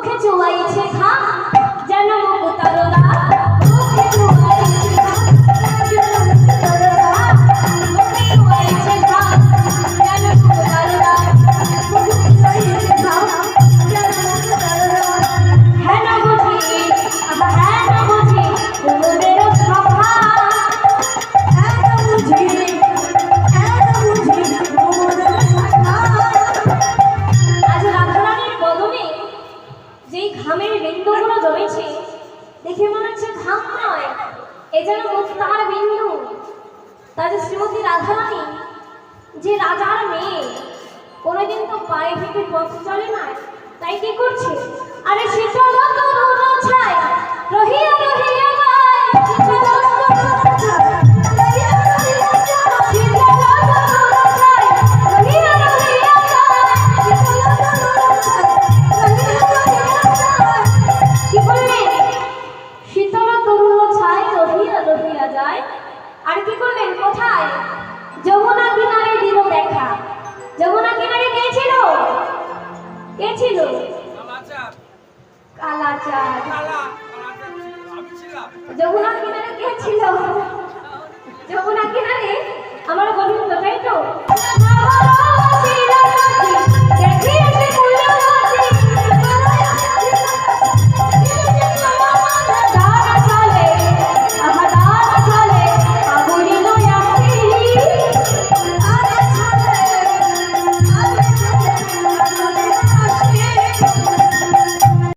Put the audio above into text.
মুখে চুয়াইছে ঘাম যেন মুকুতাররা মুখে চুয়াইছে ঘাম যেন মুকুতাররা মুখে চুয়াইছে ঘাম যেন মুকুতাররা মুখে চুয়াইছে ঘাম যেন মুকুতাররা হ্যাঁ না বুঝি তোমাদের সভা হ্যাঁ না বুঝি তোমাদের সভা। আজ রাধারানীর বদনে যেই ঘামের বিন্দুগুলো জমেছে দেখে মনে হচ্ছে ঘাম নয়, এ যেন মুক্তার বিন্দু। তার শ্রীমতী রাধারানী যে রাজার মেয়ে, কোনোদিন তো পায়ে হেঁটে পথ চলে না, তাই কি করছে? আরে শীতল তরুণ ছায় রহিয়া রহিয়া যায়, শীতল তরুণ ছায় রহিয়া রহিয়া যায়, শীতল তরুণ ছায় রহিয়া রহিয়া যায়, শীতল তরুণ ছায় রহিয়া রহিয়া যায়। কি বললেন? শীতল তরুণ ছায় রহিয়া রহিয়া যায়। আর কি করলেন? কোথায়? যমুনা কিনারে দিল দেখা। যমুনা কিনারে কে ছিল? কে ছিল? কালাচাঁদ। যমুনা কিনারে কে ছিল? যমুনা কিনারে আমার গোবিন্দ, তাই তো?